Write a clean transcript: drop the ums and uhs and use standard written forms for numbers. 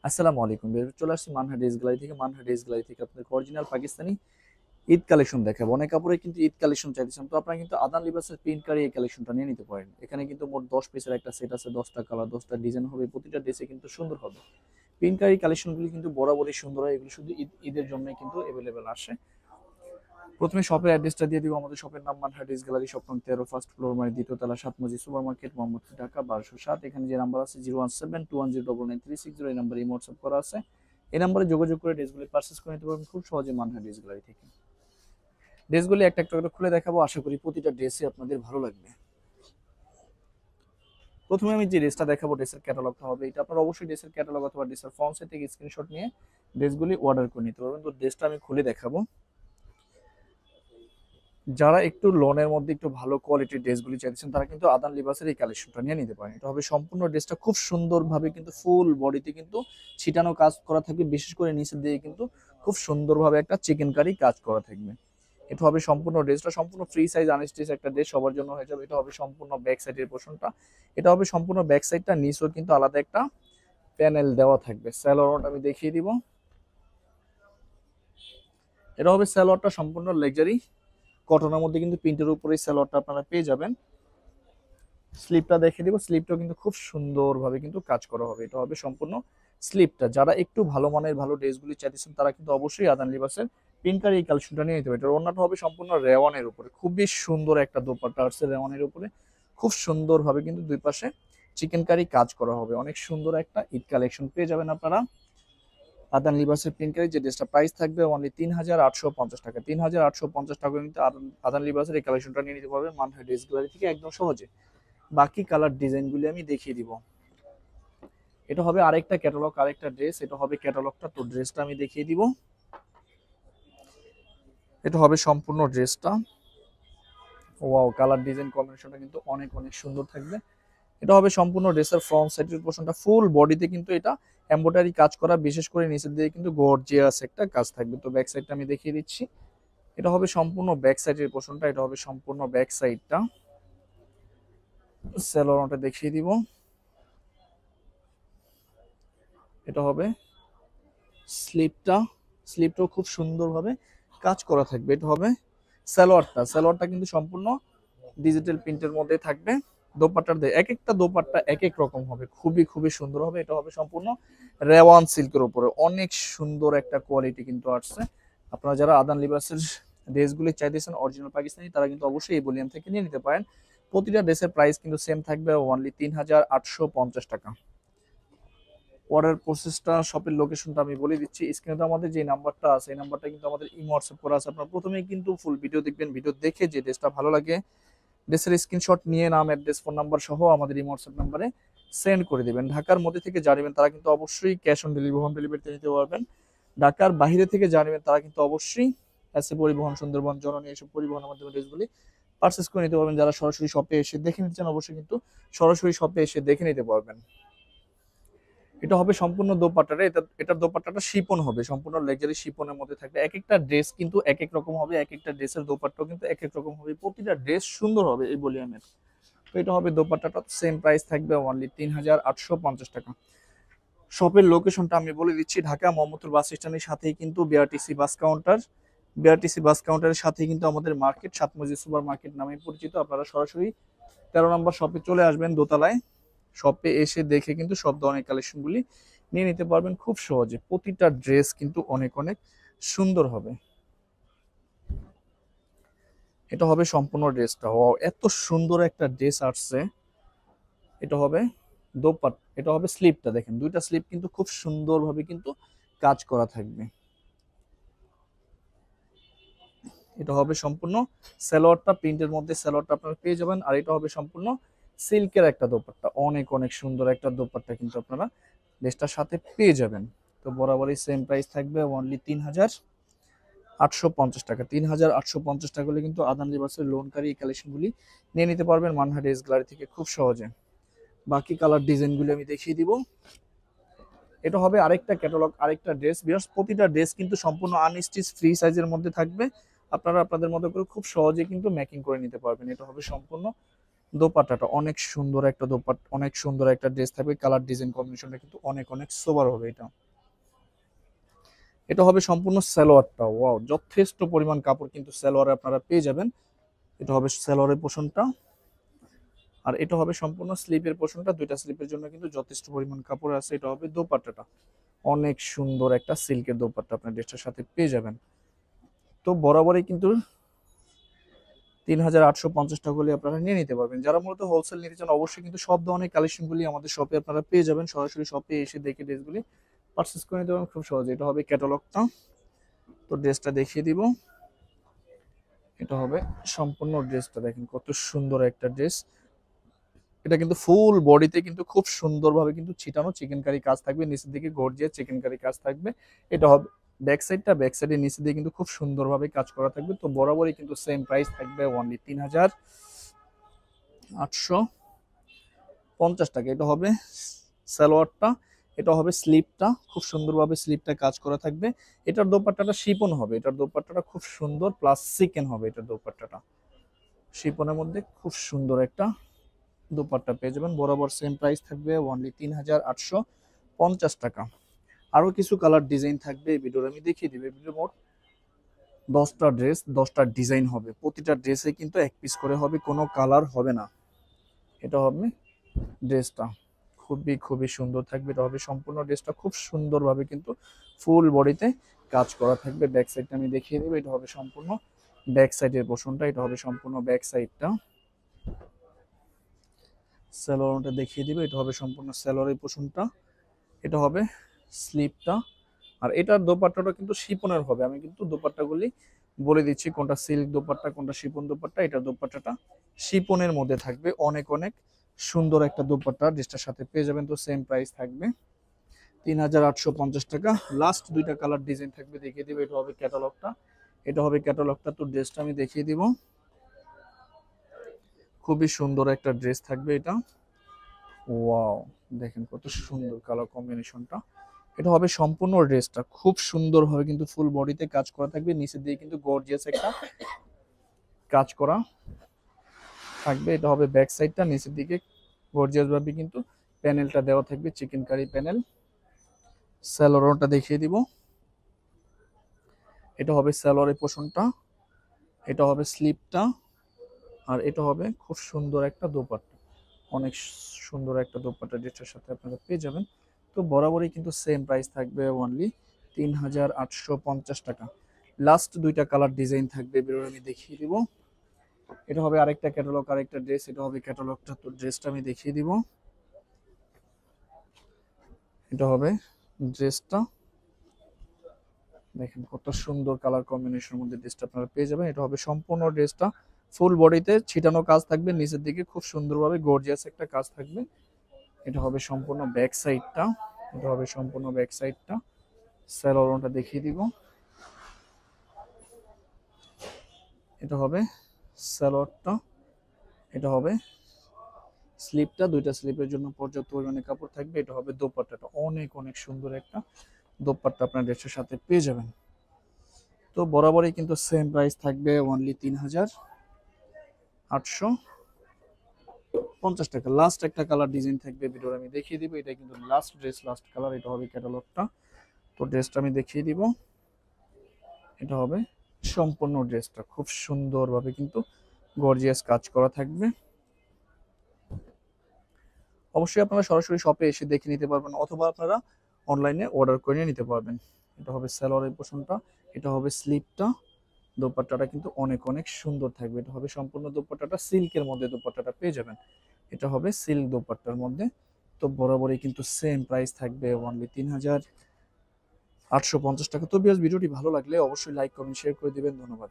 আসসালামু আলাইকুম। চলে আসছি মানহা ড্রেস গ্যালারি থেকে। মানহা ড্রেস গ্যালারি থেকে আপনাদের অরিজিনাল পাকিস্তানি ঈদ কালেকশন দেখাবো। অনেক কাপড়ে কিন্তু ঈদ কালেকশন চাইতেছেন, তো আপনারা কিন্তু আদান লিবাসের প্রিন্ট কারি এই কালেকশনটা নিয়ে নিতে পারেন। এখানে কিন্তু মোট 10 পিসের একটা সেট আছে, 10টা কালার, 10টা ডিজাইন হবে, প্রতিটা ড্রেসে কিন্তু সুন্দর হবে। প্রিন্ট কারি কালেকশনগুলি কিন্তু বরাবরই সুন্দর হয়, এগুলো শুধু ঈদের জন্যই কিন্তু অ্যাভেলেবেল আসে। প্রথমে শপের অ্যাড্রেসটা দিয়ে দিব। আমাদের শপের নাম মানহা ড্রেস গ্যালারি, শপ নং 13, ফার্স্ট ফ্লোর, মানে দ্বিতীয় তলা, 7 মজি সুপার মার্কেট, মোহাম্মদপুর, ঢাকা 1207। এখানে যে নাম্বার আছে 01721099360, এই নাম্বারে হোয়াটসঅ্যাপ করা আছে। এই নাম্বারে যোগাযোগ করে ড্রেসগুলি পারচেজ করে নিতে পারবেন খুব সহজে মানহা ড্রেস গ্যালারি থেকে। ড্রেসগুলি একটা একটা করে খুলে দেখাবো, আশা করি প্রতিটা ড্রেসই আপনাদের ভালো লাগবে। প্রথমে আমি যে ড্রেসটা দেখাবো, ড্রেসের ক্যাটালগটা হবে এটা। আপনারা অবশ্যই ড্রেসের ক্যাটালগ অথবা ড্রেসের ফ্রন্ট সাইড থেকে স্ক্রিনশট নিয়ে ড্রেসগুলি অর্ডার করে নিতে পারবেন। তো ড্রেসটা আমি খুলে দেখাবো। যারা একটু লোনের মধ্যে একটু ভালো কোয়ালিটির ড্রেসগুলি চাইছেন, তারা কিন্তু আদান লিবাসের এই কালেকশনটা নিয়ে নিতে পারেন। এটা হবে সম্পূর্ণ ড্রেসটা খুব সুন্দরভাবে কিন্তু ফুল বডিতে কিন্তু ছিটানো কাজ করা থাকবে, বিশেষ করে নিচের দিকে কিন্তু খুব সুন্দরভাবে একটা চিকেন কারি কাজ করা থাকবে। এটা হবে সম্পূর্ণ ড্রেসটা, সম্পূর্ণ ফ্রি সাইজ আনস্টিচ একটা ড্রেস সবার জন্য হয়ে যাবে। এটা হবে সম্পূর্ণ ব্যাক সাইডের পোর্শনটা। এটা হবে সম্পূর্ণ ব্যাক সাইডটা, নিচেও কিন্তু আলাদা একটা প্যানেল দেওয়া থাকবে। সালোয়ারটা আমি দেখিয়ে দিব। এটা হবে সালোয়ারটা সম্পূর্ণ লাক্সারি কটনের মধ্যে কিন্তু প্রিন্টের উপরে সালোয়ারটা আপনারা পেয়ে যাবেন। স্লিপটা দেখে দিব। স্লিপটাও কিন্তু খুব সুন্দরভাবে কিন্তু কাজ করা হবে। এটা হবে সম্পূর্ণ স্লিপটা। যারা একটু ভালো মানের ভালো ড্রেসগুলি চাইতেছেন, তারা কিন্তু অবশ্যই আদান লিবাসের পিনকারি এই কালেকশনটা নিয়ে নিতে হবে। এটার ওড়নাটা হবে সম্পূর্ণ রেওয়ানের উপরে, খুবই সুন্দর একটা দোপাট্টা আসছে রেওয়ানের উপরে। খুব সুন্দরভাবে কিন্তু দুই পাশে চিকেন কারি কাজ করা হবে। অনেক সুন্দর একটা ঈদ কালেকশন পেয়ে যাবেন আপনারা আদান লিবাসের পিনকারি। যে ড্রেসটা প্রাইস থাকবে অনলি 3850 টাকা। 3850 টাকা কিন্তু আদান লিবাসের এই কালেকশনটা নিয়ে নিতে পারবেন মানহা ড্রেস গ্যালারি থেকে একদম সহজে। বাকি কালার ডিজাইনগুলি আমি দেখিয়ে দিব। এটা হবে আরেকটা ক্যাটালগ, আরেকটা ড্রেস। এটা হবে ক্যাটালগটা, তো ড্রেসটা আমি দেখিয়ে দিব। এটা হবে সম্পূর্ণ ড্রেসটা। ওয়াও, কালার ডিজাইন কম্বিনেশনটা কিন্তু অনেক অনেক সুন্দর থাকবে। এটা হবে সম্পূর্ণ ড্রেসের ফ্রন্ট সাইডের পোর্শনটা, ফুল বডিতে কিন্তু এটা এমব্রয়ডারি কাজ করা, বিশেষ করে নিচের দিকে কিন্তু গর্জিয়াস একটা কাজ থাকবে। তো ব্যাক সাইডটা আমি দেখিয়ে দিচ্ছি। এটা হবে সম্পূর্ণ ব্যাক সাইডের পোর্শনটা। এটা হবে সম্পূর্ণ ব্যাক সাইডটা। সেলোয়ারটা দেখিয়ে দিব। এটা হবে স্লিপটা। স্লিপটাও খুব সুন্দরভাবে কাজ করা থাকবে। এটা হবে সালোয়ারটা। সালোয়ারটা কিন্তু সম্পূর্ণ ডিজিটাল প্রিন্টের মধ্যে থাকবে। দোপাট্টার এক একটা দোপাট্টা এক এক রকম হবে, খুবই খুবই সুন্দর হবে। এটা হবে সম্পূর্ণ রেওয়ান সিল্কের উপরে, অনেক সুন্দর একটা কোয়ালিটি কিন্তু আসছে। আপনারা যারা আদান লিবাসের ড্রেসগুলি চাইতেছেন অরিজিনাল পাকিস্তানি, তারা কিন্তু অবশ্যই এই ভলিউম থেকে নিয়ে নিতে পারেন। প্রতিটা ড্রেসের প্রাইস কিন্তু সেম থাকবে, অনলি 3850 টাকা। অর্ডার প্রসেসটা, শপের লোকেশনটা আমি বলে দিচ্ছি। স্ক্রিনে তো আমাদের যে নাম্বারটা আছে, এই নাম্বারটা কিন্তু আমাদের ইমো হোয়াটসঅ্যাপ করা আছে। আপনারা প্রথমেই কিন্তু ফুল ভিডিও দেখবেন, ভিডিও দেখে যে ড্রেসটা ভালো লাগে ড্রেসের স্ক্রিনশট নিয়ে নাম, অ্যাড্রেস, ফোন নাম্বার সহ আমাদের ইমো হোয়াটসঅ্যাপ নাম্বারে সেন্ড করে দিবেন। ঢাকার মধ্যে থেকে জানিবেন, তারা কিন্তু অবশ্যই ক্যাশ অন ডেলিভারি, হোম ডেলিভারিতে নিতে পারবেন। ঢাকার বাইরে থেকে জানিবেন, তারা কিন্তু অবশ্যই এসে পরিবহন, সুন্দরবন, জননী, এসব পরিবহনের মাধ্যমে ড্রেসগুলি পারচেস করে নিতে পারবেন। যারা সরাসরি শপে এসে দেখে নিতে চান, অবশ্যই কিন্তু সরাসরি শপে এসে দেখে নিতে পারবেন। এটা হবে সম্পূর্ণ দোপাট্টাটা। এটার দোপাট্টাটা শিপন হবে, সম্পূর্ণ লাক্সারি শিপনের মধ্যে থাকবে। এক একটা ড্রেস কিন্তু এক এক রকম হবে, এক একটা ড্রেসের দোপাট্টাও কিন্তু এক এক রকম হবে। প্রতিটা ড্রেস সুন্দর হবে এই ভলিউমের। তো এটা হবে দোপাট্টাটা, সেম প্রাইস থাকবে অনলি 3850 টাকা। শপের লোকেশনটা আমি বলে দিচ্ছি। ঢাকা মোহাম্মদপুর বাস স্ট্যান্ডের সাথেই কিন্তু বিআরটিসি বাস কাউন্টার। বিআরটিসি বাস কাউন্টারের সাথেই কিন্তু আমাদের মার্কেট, 7 মজি সুপার মার্কেট নামে পরিচিত। আপনারা সরাসরি 13 নম্বর শপে চলে আসবেন দোতলায়। শপে এসে দেখে কিন্তু সব ধরনের কালেকশনগুলি নিয়ে নিতে পারবেন খুব সহজে। প্রতিটা ড্রেস কিন্তু অনেক অনেক সুন্দর হবে। এটা হবে সম্পূর্ণ ড্রেসটা। ওয়াও, এত সুন্দর একটা ড্রেস আসছে। এটা হবে এটা হবে স্লিপটা। দেখেন দুইটা স্লিপ কিন্তু খুব সুন্দরভাবে কিন্তু কাজ করা থাকবে। এটা হবে সম্পূর্ণ সালোয়ারটা, প্রিন্টের মধ্যে সালোয়ারটা আপনারা পেয়ে যাবেন। আর এটা হবে সম্পূর্ণ সিল্কের একটা দোপাট্টা, অনেক অনেক সুন্দর একটা দোপাট্টা কিন্তু আপনারা ড্রেসটার সাথে পেয়ে যাবেন। তো বরাবরই সেম প্রাইস থাকবে অনলি 3850 টাকা। 3850 টাকা হলে কিন্তু আদান লিবাসের লোনকারী এই কালেকশনগুলি নিয়ে নিতে পারবেন মানহা ড্রেস গ্যালারি থেকে খুব সহজে। বাকি কালার ডিজাইনগুলি আমি দেখিয়ে দিব। এটা হবে আরেকটা ক্যাটালগ, আরেকটা ড্রেস। বিকজ প্রতিটা ড্রেস কিন্তু সম্পূর্ণ আনস্টিচ ফ্রি সাইজের মধ্যে থাকবে। আপনারা আপনাদের মতো করে খুব সহজে কিন্তু মেকিং করে নিতে পারবেন। এটা হবে সম্পূর্ণ দোপাট্টাটা অনেক সুন্দর একটা দোপাট্টা, অনেক সুন্দর একটা ড্রেস থাকবে, কালার ডিজাইন কম্বিনেশনটা কিন্তু অনেক অনেক সোবার হবে এটা। এটা হবে সম্পূর্ণ সালোয়ারটা, ওয়াও যথেষ্ট পরিমাণ কাপড় কিন্তু সালোয়ারে আপনারা পেয়ে যাবেন। এটা হবে সালোয়ারের পোর্শনটা, আর এটা হবে সম্পূর্ণ স্লিপের পোর্শনটা। দুইটা স্লিপের জন্য কিন্তু যথেষ্ট পরিমাণ কাপড় আছে। এটা হবে দোপাট্টাটা, অনেক সুন্দর একটা সিল্কের দোপাট্টা আপনার ড্রেসটার সাথে পেয়ে যাবেন। তো বরাবরই কিন্তু 3850 টাকা হলে আপনারা নিয়ে নিতে পারবেন। যারা মূলত হোলসেল নিতে চান অবশ্যই কিন্তু সব ধরনের কালেকশনগুলি আমাদের শপে আপনারা পেয়ে যাবেন। সরাসরি শপে এসে দেখে ড্রেসগুলি পারচেস করে নিতে পারবেন খুব সহজে। এটা হবে ক্যাটালগটা, তো ড্রেসটা দেখিয়ে দিব। এটা হবে সম্পূর্ণ ড্রেসটা, দেখেন কত সুন্দর একটা ড্রেস। এটা কিন্তু ফুল বডিতে কিন্তু খুব সুন্দরভাবে কিন্তু ছিটানো চিকেন কারি কাজ থাকবে, নিচের দিকে গর্জিয়াস চিকেন কারি কাজ থাকবে। এটা হবে ব্যাক সাইডটা, ব্যাক সাইডের নিচে দিয়ে কিন্তু খুব সুন্দরভাবে কাজ করা থাকবে। তো বরাবরই কিন্তু সেম প্রাইস থাকবে অনলি 3850 টাকা। এটা হবে সালোয়ারটা, এটা হবে স্লিপটা, খুব সুন্দরভাবে স্লিপটা কাজ করা থাকবে। এটার দোপাট্টাটা শিপন হবে, এটার দোপাট্টাটা খুব সুন্দর প্লাস চিকেন হবে। এটার দোপাট্টাটা শিপনের মধ্যে খুব সুন্দর একটা দোপাট্টা পেয়ে যাবেন। বরাবর সেম প্রাইস থাকবে অনলি 3850 টাকা। আরো কিছু কালার ডিজাইন থাকবে এই ভিডিওর আমি দেখিয়ে দিব। ভিডিও মোট 10টা ড্রেস, 10টা ডিজাইন হবে, প্রতিটা ড্রেসে কিন্তু এক পিস করে হবে, কোনো কালার হবে না। এটা হবে ড্রেসটা, খুবই খুবই সুন্দর থাকবে। এটা হবে সম্পূর্ণ ড্রেসটা খুব সুন্দরভাবে কিন্তু ফুল বডিতে কাজ করা থাকবে। ব্যাক সাইডটা আমি দেখিয়ে দেবো। এটা হবে সম্পূর্ণ ব্যাক সাইডের পোর্শনটা, এটা হবে সম্পূর্ণ ব্যাক সাইডটা। সালোয়ারটা দেখিয়ে দিবে। এটা হবে সম্পূর্ণ সালোয়ারের পোর্শনটা, এটা হবে স্লিপটা, আর এটার দোপাট্টাটা কিন্তু শিপনের হবে। আমি কিন্তু দোপাট্টাগুলি বলে দিচ্ছি কোনটা সিল্ক দোপাট্টা কোনটা শিপন দোপাট্টা। এটার দোপাট্টাটা শিপনের মধ্যে থাকবে, অনেক অনেক সুন্দর একটা দোপাট্টা ড্রেসটার সাথে পেয়ে যাবেন। তো সেম প্রাইস থাকবে 3850 টাকা। লাস্ট দুইটা কালার ডিজাইন থাকবে, দেখিয়ে দিবে। এটা হবে ক্যাটালগটা, এটা হবে ক্যাটালগটা। তো ড্রেসটা আমি দেখিয়ে দিব। খুবই সুন্দর একটা ড্রেস থাকবে এটা, ওয়াও দেখেন কত সুন্দর কালার কম্বিনেশনটা। এটা হবে সম্পূর্ণ ড্রেসটা খুব সুন্দরভাবে কিন্তু ফুল বডিতে কাজ করা থাকবে, নিচের দিকে কিন্তু গর্জিয়াস একটা কাজ করা থাকবে। এটা হবে ব্যাক সাইডটা, নিচের দিকে গর্জিয়াস ভাবে কিন্তু প্যানেলটা দেওয়া থাকবে, চিকেন কারি প্যানেল। সালোয়ারটা দেখিয়ে দিব। এটা হবে সালোয়ারের পোর্শনটা, এটা হবে স্লিপটা, আর এটা হবে খুব সুন্দর একটা দোপাট্টা, অনেক সুন্দর একটা দোপাট্টা ড্রেসটার সাথে আপনারা পেয়ে যাবেন। তো বরাবরই কিন্তু সেম প্রাইস থাকবে অনলি 3850 টাকা। লাস্ট দুইটা কালার ডিজাইন থাকবে, বেরোয় আমি দেখিয়ে দিব। এটা হবে আরেকটা ক্যাটালগ, আরেকটা ড্রেস। এটা হবে ক্যাটালগটা, তো ড্রেসটা আমি দেখিয়ে দিব। এটা হবে ড্রেসটা, দেখেন কত সুন্দর কালার কম্বিনেশনের মধ্যে ড্রেসটা আপনারা পেয়ে যাবেন। এটা হবে সম্পূর্ণ ড্রেসটা ফুল বডিতে ছিটানো কাজ থাকবে, নিচের দিকে খুব সুন্দরভাবে গর্জিয়াস একটা কাজ থাকবে। এটা হবে সম্পূর্ণ ব্যাক সাইডটা, এটা হবে সম্পূর্ণ ব্যাক সাইডটা। সালোয়ারটা দেখিয়ে দিব। এটা হবে সালোয়ারটা, এটা হবে স্লিপটা, দুইটা স্লিপের জন্য পর্যাপ্ত পরিমাণে কাপড় থাকবে। এটা হবে দোপাট্টাটা, অনেক অনেক সুন্দর একটা দোপাট্টা আপনার ড্রেসের সাথে পেয়ে যাবেন। তো বরাবরই কিন্তু সেম প্রাইস থাকবে অনলি 3850 টাকা। লাস্ট একটা কালার ডিজাইন থাকবে, ভিডিওর আমি দেখিয়ে দিব। এটা কিন্তু লাস্ট ড্রেস, লাস্ট কালার। এটা হবে ক্যাটালগটা, তো ড্রেসটা আমি দেখিয়ে দিব। এটা হবে সম্পূর্ণ ড্রেসটা খুব সুন্দরভাবে কিন্তু গর্জিয়াস কাজ করা থাকবে। অবশ্যই আপনারা সরাসরি শপে এসে দেখে নিতে পারবেন, অথবা আপনারা অনলাইনে অর্ডার করে নিতে পারবেন। এটা হবে সালোয়ারের পোর্শনটা, এটা হবে স্লিপটা। দোপাট্টাটা কিন্তু অনেক অনেক সুন্দর থাকবে। এটা হবে সম্পূর্ণ দোপাট্টাটা সিল্কের মধ্যে দোপাট্টাটা পেয়ে যাবেন। এটা হবে সিল্ক দোপাট্টার মধ্যে। তো বরাবরই কিন্তু সেম প্রাইস থাকবে অনলি 3850 টাকা। তো ভিউয়ার্স, ভিডিওটি ভালো লাগলে অবশ্যই লাইক কমেন্ট শেয়ার করে দিবেন। ধন্যবাদ।